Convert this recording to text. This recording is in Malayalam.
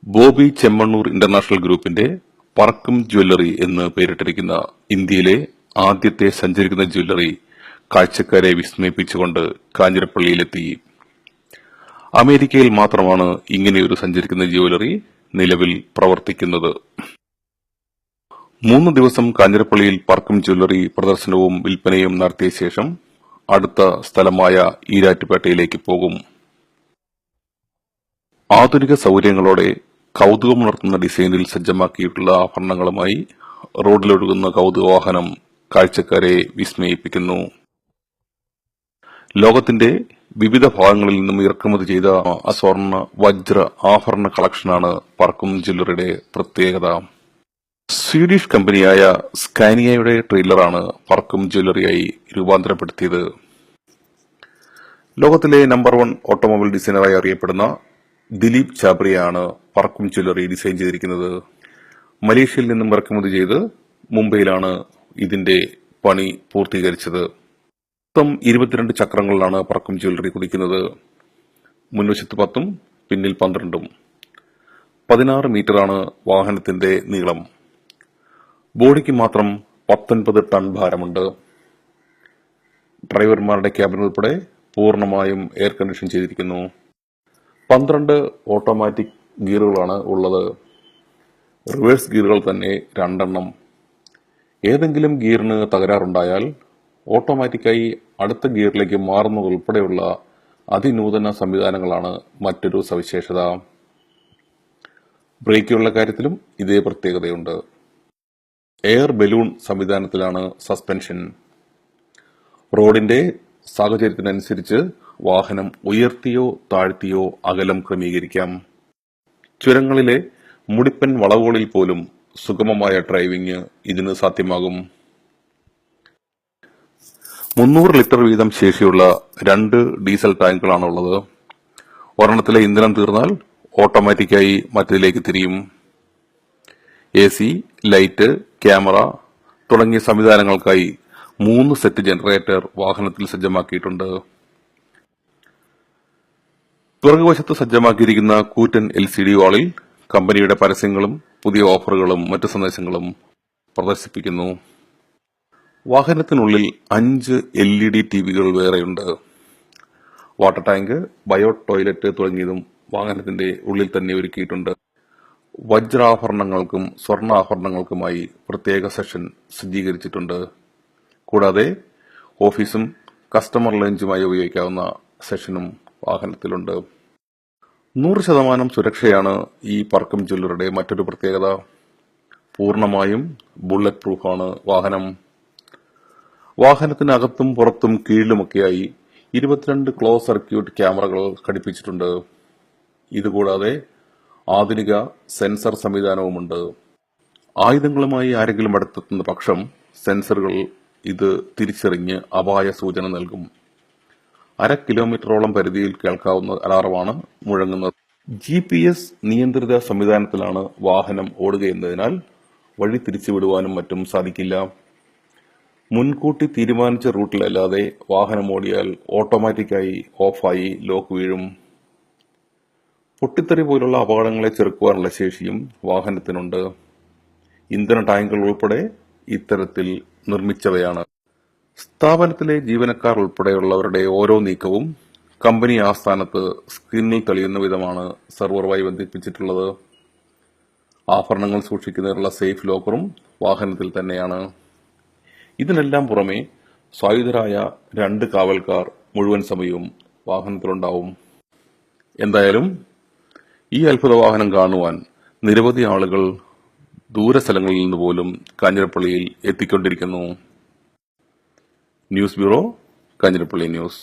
ബോബി ചെമ്മണ്ണൂർ ഇന്റർനാഷണൽ ഗ്രൂപ്പിന്റെ പറക്കും ജ്വല്ലറി എന്ന് പേരിട്ടിരിക്കുന്ന ഇന്ത്യയിലെ ആദ്യത്തെ സഞ്ചരിക്കുന്ന ജ്വല്ലറി കാഴ്ചക്കാരെ വിസ്മയിപ്പിച്ചുകൊണ്ട് കാഞ്ഞിരപ്പള്ളിയിലെത്തി. അമേരിക്കയിൽ മാത്രമാണ് ഇങ്ങനെയൊരു സഞ്ചരിക്കുന്ന ജ്വല്ലറി നിലവിൽ പ്രവർത്തിക്കുന്നത്. 3 ദിവസം കാഞ്ഞിരപ്പള്ളിയിൽ പറക്കും ജ്വല്ലറി പ്രദർശനവും വിൽപ്പനയും നടത്തിയ ശേഷം അടുത്ത സ്ഥലമായ ഈരാറ്റുപേട്ടയിലേക്ക് പോകും. ആധുനിക സൗകര്യങ്ങളോടെ കൗതുകമുണർത്തുന്ന ഡിസൈനിൽ സജ്ജമാക്കിയിട്ടുള്ള ആഭരണങ്ങളുമായി റോഡിലൊഴുകുന്ന കൗതുകവാഹനം കാഴ്ചക്കാരെ വിസ്മയിപ്പിക്കുന്നു. ലോകത്തിന്റെ വിവിധ ഭാഗങ്ങളിൽ നിന്നും ഇറക്കുമതി ചെയ്ത അസ്വർണ്ണ വജ്ര ആഭരണ കളക്ഷനാണ് പറക്കും ജ്വല്ലറിയുടെ പ്രത്യേകത. സ്വീഡിഷ് കമ്പനിയായ സ്കാനിയയുടെ ട്രെയിലറാണ് പറക്കും ജ്വല്ലറിയായി രൂപാന്തരപ്പെടുത്തിയത്. ലോകത്തിലെ നമ്പർ 1 ഓട്ടോമൊബൈൽ ഡിസൈനറായി അറിയപ്പെടുന്ന ദിലീപ് ചാബ്രിയാണ് പറക്കും ജ്വല്ലറി ഡിസൈൻ ചെയ്തിരിക്കുന്നത്. മലേഷ്യയിൽ നിന്നും ഇറക്കുമതി ചെയ്ത് മുംബൈയിലാണ് ഇതിന്റെ പണി പൂർത്തീകരിച്ചത്. മൊത്തം 22 ചക്രങ്ങളിലാണ് പറക്കും ജ്വല്ലറി കുതിക്കുന്നത്. മുൻവശത്ത് 10ഉം പിന്നിൽ 12ഉം. 16 മീറ്ററാണ് വാഹനത്തിന്റെ നീളം. ബോഡിക്ക് മാത്രം 19 ടൺ ഭാരമുണ്ട്. ഡ്രൈവർമാരുടെ ക്യാബിൻ ഉൾപ്പെടെ പൂർണ്ണമായും എയർ കണ്ടീഷൻ ചെയ്തിരിക്കുന്നു. 12 ഓട്ടോമാറ്റിക് ഗിയറുകളാണ് ഉള്ളത്. റിവേഴ്സ് ഗിയറുകൾ തന്നെ 2 എണ്ണം. ഏതെങ്കിലും ഗിയറിന് തകരാറുണ്ടായാൽ ഓട്ടോമാറ്റിക്കായി അടുത്ത ഗിയറിലേക്ക് മാറുന്നതുൾപ്പെടെയുള്ള അതിനൂതന സംവിധാനങ്ങളാണ് മറ്റൊരു സവിശേഷത. ബ്രേക്കുകളുടെ കാര്യത്തിലും ഇതേ പ്രത്യേകതയുണ്ട്. എയർ ബലൂൺ സംവിധാനത്തിലാണ് സസ്പെൻഷൻ. റോഡിന്റെ സാഹചര്യത്തിനനുസരിച്ച് വാഹനം ഉയർത്തിയോ താഴ്ത്തിയോ അകലം ക്രമീകരിക്കാം. ചുരങ്ങളിലെ മുടിപ്പൻ വളവുകളിൽ പോലും സുഗമമായ ഡ്രൈവിംഗ് ഇതിന് സാധ്യമാകും. 300 ലിറ്റർ വീതം ശേഷിയുള്ള 2 ഡീസൽ ടാങ്കുകളാണുള്ളത്. ഒരെണ്ണത്തിലെ ഇന്ധനം തീർന്നാൽ ഓട്ടോമാറ്റിക്കായി മറ്റേതിലേക്ക് തിരിയും. AC, ലൈറ്റ്, ക്യാമറ തുടങ്ങിയ സംവിധാനങ്ങൾക്കായി 3 സെറ്റ് ജനറേറ്റർ വാഹനത്തിൽ സജ്ജമാക്കിയിട്ടുണ്ട്. പിറകുവശത്ത് സജ്ജമാക്കിയിരിക്കുന്ന കൂറ്റൻ LCD വാളിൽ കമ്പനിയുടെ പരസ്യങ്ങളും പുതിയ ഓഫറുകളും മറ്റു സന്ദേശങ്ങളും പ്രദർശിപ്പിക്കുന്നു. വാഹനത്തിനുള്ളിൽ 5 LED TVകൾ വേറെയുണ്ട്. വാട്ടർ ടാങ്ക്, ബയോ ടോയ്ലറ്റ് തുടങ്ങിയതും വാഹനത്തിന്റെ ഉള്ളിൽ തന്നെ ഒരുക്കിയിട്ടുണ്ട്. വജ്രാഭരണങ്ങൾക്കും സ്വർണ്ണാഭരണങ്ങൾക്കുമായി പ്രത്യേക സെഷൻ സജ്ജീകരിച്ചിട്ടുണ്ട്. കൂടാതെ ഓഫീസും കസ്റ്റമർ ലഞ്ചുമായി ഉപയോഗിക്കാവുന്ന സെഷനും വാഹനത്തിലുണ്ട്. 100% സുരക്ഷയാണ് ഈ പറക്കും ജ്വല്ലറിയുടെ മറ്റൊരു പ്രത്യേകത. പൂർണ്ണമായും ബുള്ളറ്റ് പ്രൂഫാണ് വാഹനം. വാഹനത്തിനകത്തും പുറത്തും കീഴിലുമൊക്കെയായി 22 ക്ലോസ് സർക്യൂട്ട് ക്യാമറകൾ ഘടിപ്പിച്ചിട്ടുണ്ട്. ഇതുകൂടാതെ ആധുനിക സെൻസർ സംവിധാനവുമുണ്ട്. ആയുധങ്ങളുമായി ആരെങ്കിലും അടുത്തെത്തുന്ന പക്ഷം സെൻസറുകൾ ഇത് തിരിച്ചറിഞ്ഞ് അപായ സൂചന നൽകും. 1/2 കിലോമീറ്ററോളം പരിധിയിൽ കേൾക്കാവുന്ന അലാറമാണ് മുഴങ്ങുന്നത്. GPS നിയന്ത്രിത സംവിധാനത്തിലാണ് വാഹനം ഓടുകയെന്നതിനാൽ വഴി തിരിച്ചുവിടുവാനും മറ്റും സാധിക്കില്ല. മുൻകൂട്ടി തീരുമാനിച്ച റൂട്ടിലല്ലാതെ വാഹനം ഓടിയാൽ ഓട്ടോമാറ്റിക്കായി ഓഫായി ലോക്ക് വീഴും. പൊട്ടിത്തെറി പോലുള്ള അപകടങ്ങളെ ചെറുക്കുവാനുള്ള ശേഷിയും വാഹനത്തിനുണ്ട്. ഇന്ധന ടാങ്കുകൾ ഉൾപ്പെടെ ഇത്തരത്തിൽ നിർമ്മിച്ചവയാണ്. സ്ഥാപനത്തിലെ ജീവനക്കാർ ഉൾപ്പെടെയുള്ളവരുടെ ഓരോ നീക്കവും കമ്പനി ആസ്ഥാനത്ത് സ്ക്രീനിൽ തെളിയുന്ന വിധമാണ് സെർവറുമായി ബന്ധിപ്പിച്ചിട്ടുള്ളത്. ആഭരണങ്ങൾ സൂക്ഷിക്കുന്നതിനുള്ള സേഫ് ലോക്കറും വാഹനത്തിൽ തന്നെയാണ്. ഇതിനെല്ലാം പുറമെ സായുധരായ 2 കാവൽക്കാർ മുഴുവൻ സമയവും വാഹനത്തിലുണ്ടാവും. എന്തായാലും ഈ അത്ഭുത വാഹനം കാണുവാൻ നിരവധി ആളുകൾ ദൂരസ്ഥലങ്ങളിൽ നിന്ന് പോലും കാഞ്ഞിരപ്പള്ളിയിൽ എത്തിക്കൊണ്ടിരിക്കുന്നു. News bureau, Kanjirappally news.